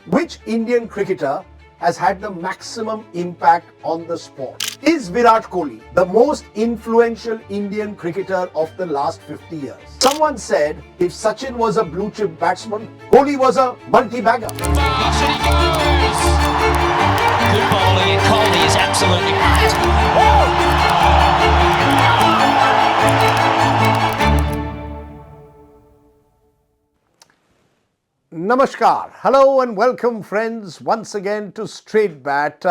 Which Indian cricketer has had the maximum impact on the sport? Is Virat Kohli the most influential Indian cricketer of the last 50 years? Someone said if Sachin was a blue chip batsman, Kohli was a multi-bagger. Good bowling, and Kohli is absolutely great. Namaskar. Hello and welcome friends once again to Straight Bat,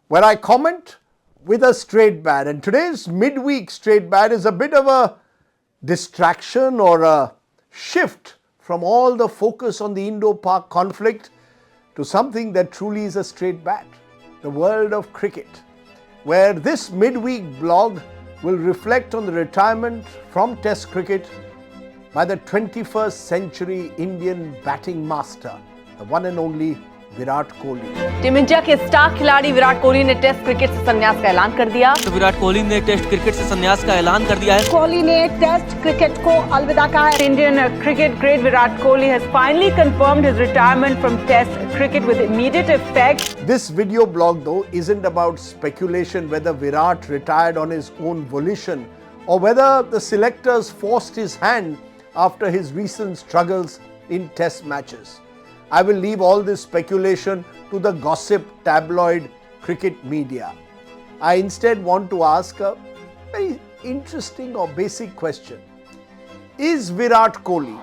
where I comment with a straight bat. And today's midweek straight bat is a bit of a distraction or a shift from all the focus on the Indo-Pak conflict to something that truly is a straight bat, the world of cricket, where this midweek blog will reflect on the retirement from Test cricket by the 21st century Indian batting master, the one and only Virat Kohli. Team India के star खिलाड़ी विराट कोहली ने test cricket से संन्यास का ऐलान कर दिया। तो विराट कोहली ने टेस्ट क्रिकेट से संन्यास का ऐलान कर दिया है। कोहली ने टेस्ट क्रिकेट को अलविदा कहा है। Indian cricket great Virat Kohli has finally confirmed his retirement from test cricket with immediate effect. This video blog though isn't about speculation whether Virat retired on his own volition or whether the selectors forced his hand after his recent struggles in test matches. I will leave all this speculation to the gossip tabloid cricket media. I instead want to ask a very interesting or basic question. Is Virat Kohli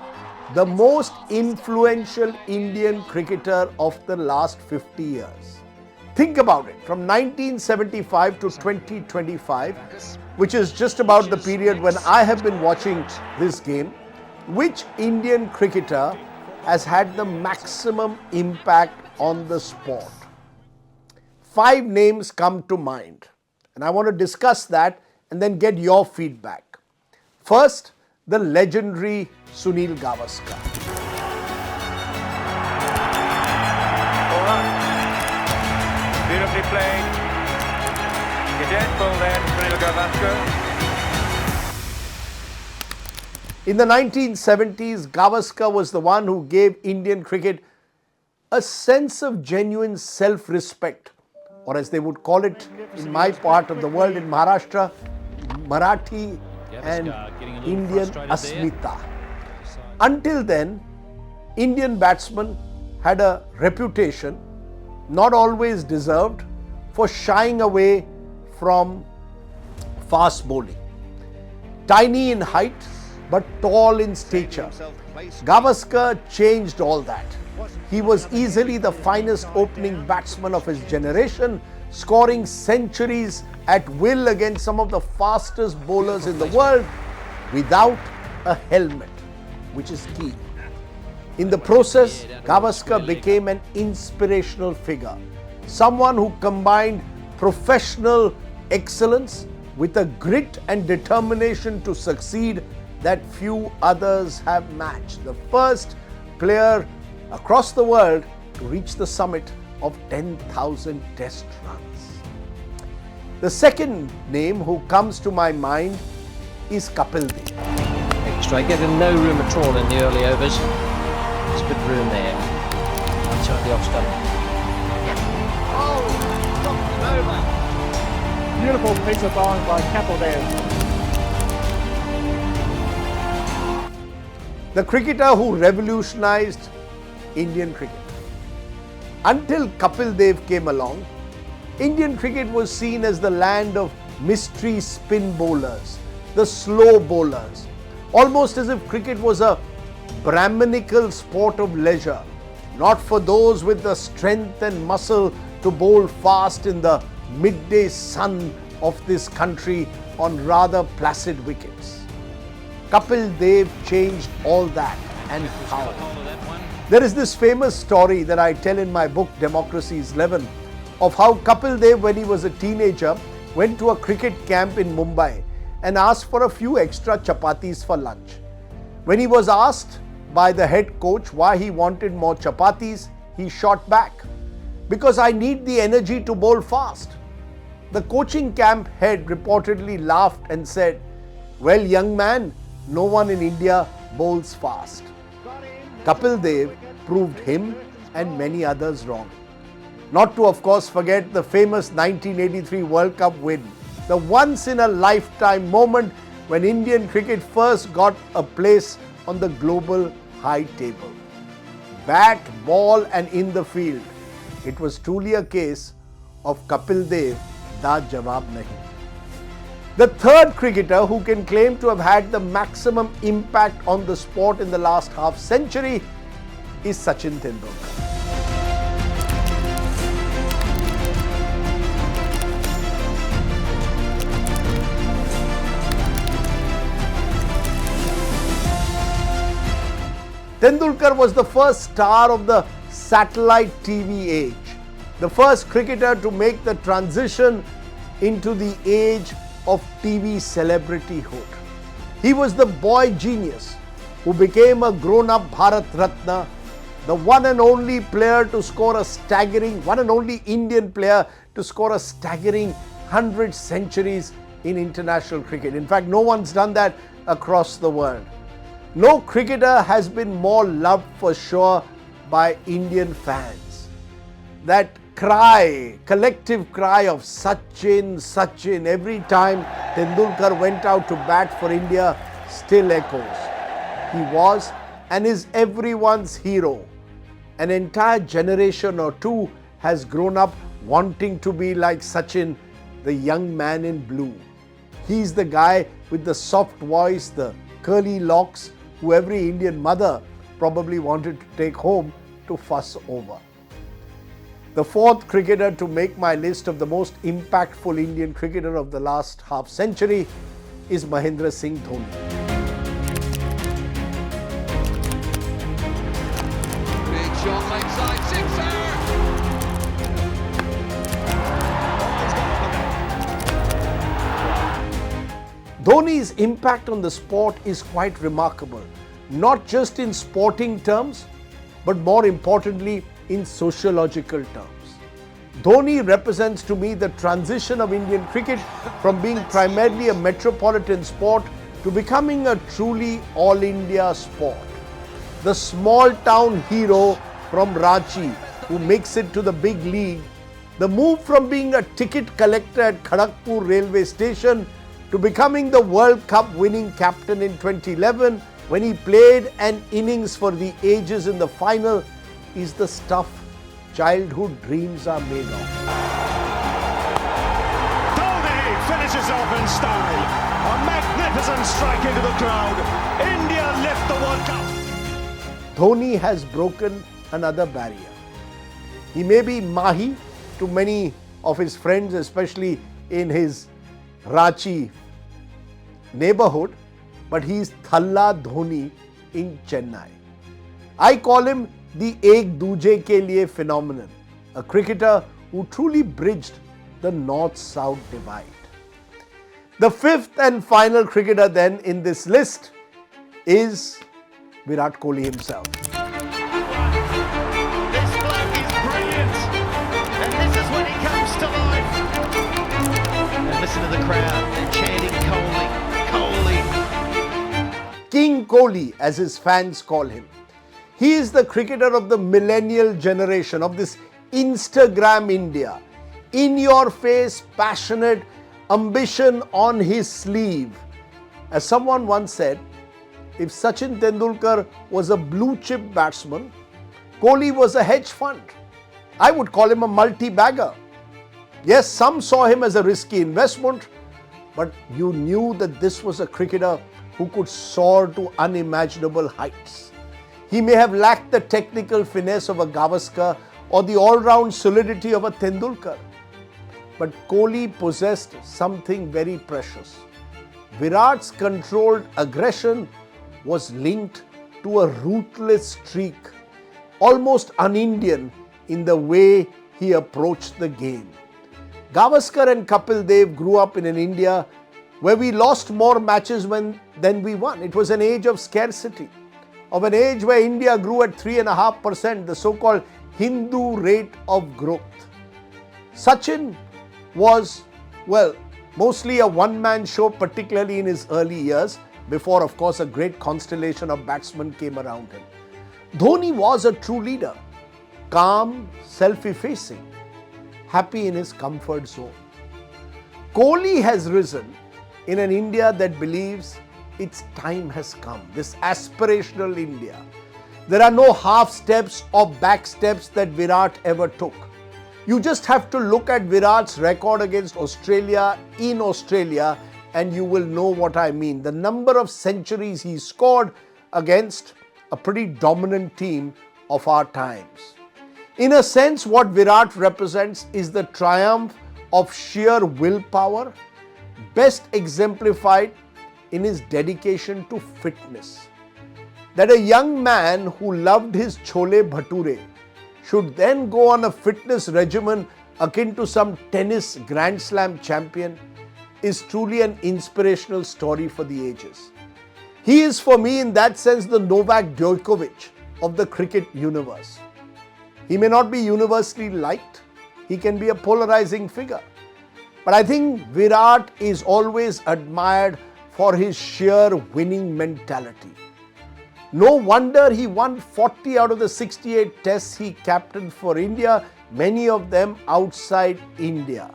the most influential Indian cricketer of the last 50 years? Think about it. From 1975 to 2025, which is just about the period when I have been watching this game, which Indian cricketer has had the maximum impact on the sport? 5 names come to mind, and I want to discuss that and then get your feedback. First, the legendary Sunil Gavaskar. Beautifully played. Cadet ball there, Sunil Gavaskar. In the 1970s, Gavaskar was the one who gave Indian cricket a sense of genuine self-respect, or as they would call it in my part of the world in Maharashtra, Marathi and Indian Asmita. Until then, Indian batsmen had a reputation, not always deserved, for shying away from fast bowling. Tiny in height, but tall in stature, Gavaskar changed all that. He was easily the finest opening batsman of his generation, scoring centuries at will against some of the fastest bowlers in the world without a helmet, which is key. In the process, Gavaskar became an inspirational figure, someone who combined professional excellence with a grit and determination to succeed that few others have matched. The first player across the world to reach the summit of 10,000 test runs. The second name who comes to my mind is Kapil Dev. Strike, getting no room at all in the early overs. There's good room there. Outside the off stump. Oh, beautiful piece of bowling by Kapil Dev. The cricketer who revolutionized Indian cricket. Until Kapil Dev came along, Indian cricket was seen as the land of mystery spin bowlers, the slow bowlers, almost as if cricket was a Brahminical sport of leisure, not for those with the strength and muscle to bowl fast in the midday sun of this country on rather placid wickets. Kapil Dev changed all that, and how? There is this famous story that I tell in my book Democracy is 11 of how Kapil Dev, when he was a teenager, went to a cricket camp in Mumbai and asked for a few extra chapatis for lunch. When he was asked by the head coach why he wanted more chapatis, he shot back, "Because I need the energy to bowl fast." The coaching camp head reportedly laughed and said, "Well, young man, no one in India bowls fast." Kapil Dev proved him and many others wrong. Not to, of course, forget the famous 1983 World Cup win, the once-in-a-lifetime moment when Indian cricket first got a place on the global high table. Bat, ball and in the field. It was truly a case of Kapil Dev, da jawab nahi. The third cricketer who can claim to have had the maximum impact on the sport in the last half century is Sachin Tendulkar. Tendulkar was the first star of the satellite TV age, the first cricketer to make the transition into the age of TV celebrityhood. He was the boy genius who became a grown-up Bharat Ratna, the one and only player to score a staggering, one and only Indian player to score a staggering 100 centuries in international cricket. In fact, no one's done that across the world. No cricketer has been more loved for sure by Indian fans. That cry, collective cry of Sachin, Sachin, every time Tendulkar went out to bat for India still echoes. He was and is everyone's hero. An entire generation or two has grown up wanting to be like Sachin, the young man in blue. He's the guy with the soft voice, the curly locks, who every Indian mother probably wanted to take home to fuss over. The fourth cricketer to make my list of the most impactful Indian cricketer of the last half century is Mahendra Singh Dhoni. Big shot leg side, sixer! Dhoni's impact on the sport is quite remarkable, not just in sporting terms, but more importantly in sociological terms. Dhoni represents to me the transition of Indian cricket from being primarily a metropolitan sport to becoming a truly all-India sport. The small-town hero from Ranchi who makes it to the big league, the move from being a ticket collector at Kharagpur railway station to becoming the World Cup winning captain in 2011 when he played an innings for the ages in the final is the stuff childhood dreams are made of. Dhoni finishes off in style. A magnificent strike into the crowd. India lift the World Cup. Dhoni has broken another barrier. He may be Mahi to many of his friends, especially in his Ranchi neighborhood, but he is Thalla Dhoni in Chennai. I call him the Ek Duje Ke Liye phenomenon, a cricketer who truly bridged the north-south divide. The fifth and final cricketer then in this list is Virat Kohli himself. This bloke is brilliant, and this is when he comes to life. And listen to the crowd, they're chanting Kohli, Kohli. King Kohli, as his fans call him. He is the cricketer of the millennial generation, of this Instagram India. In your face, passionate, ambition on his sleeve. As someone once said, if Sachin Tendulkar was a blue chip batsman, Kohli was a hedge fund. I would call him a multi-bagger. Yes, some saw him as a risky investment, but you knew that this was a cricketer who could soar to unimaginable heights. He may have lacked the technical finesse of a Gavaskar or the all-round solidity of a Tendulkar, but Kohli possessed something very precious. Virat's controlled aggression was linked to a ruthless streak, almost un-Indian in the way he approached the game. Gavaskar and Kapil Dev grew up in an India where we lost more matches than we won. It was an age of scarcity, of an age where India grew at 3.5%, the so-called Hindu rate of growth. Sachin was, well, mostly a one-man show, particularly in his early years, before, of course, a great constellation of batsmen came around him. Dhoni was a true leader. calm, self-effacing, happy in his comfort zone. Kohli has risen in an India that believes its time has come, this aspirational India. There are no half steps or back steps that Virat ever took. You just have to look at Virat's record against Australia in Australia and you will know what I mean. The number of centuries he scored against a pretty dominant team of our times. In a sense, what Virat represents is the triumph of sheer willpower, best exemplified in his dedication to fitness. That a young man who loved his chole bhature should then go on a fitness regimen akin to some tennis Grand Slam champion is truly an inspirational story for the ages. He is for me in that sense the Novak Djokovic of the cricket universe. He may not be universally liked, he can be a polarizing figure. But I think Virat is always admired for his sheer winning mentality. No wonder he won 40 out of the 68 tests he captained for India, many of them outside India.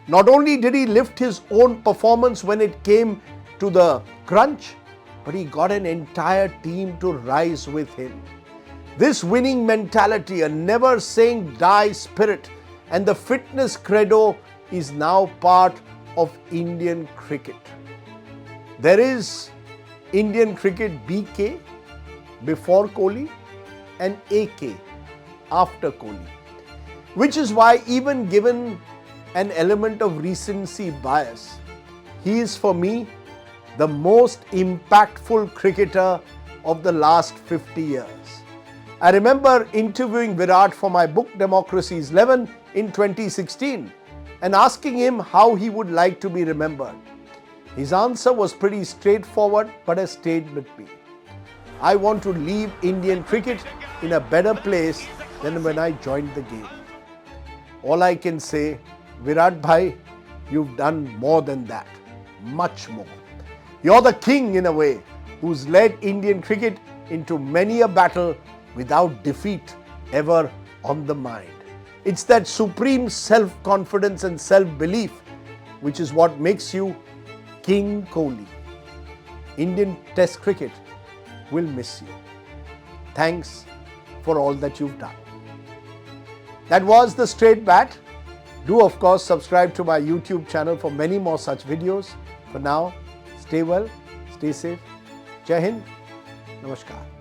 Not only did he lift his own performance when it came to the crunch, but he got an entire team to rise with him. This winning mentality, a never saying die spirit, and the fitness credo is now part of Indian cricket. There is Indian cricket BK before Kohli and AK after Kohli, which is why even given an element of recency bias, he is for me the most impactful cricketer of the last 50 years. I remember interviewing Virat for my book Democracy's 11 in 2016 and asking him how he would like to be remembered. His answer was pretty straightforward but has stayed with me. I want to leave Indian cricket in a better place than when I joined the game. All I can say, Virat bhai, you've done more than that, much more. You're the king in a way, who's led Indian cricket into many a battle without defeat ever on the mind. It's that supreme self-confidence and self-belief which is what makes you King Kohli. Indian Test cricket will miss you. Thanks for all that you've done. That was the Straight Bat. Do of course subscribe to my YouTube channel for many more such videos. For now, stay well, stay safe. Jai Hind, Namaskar.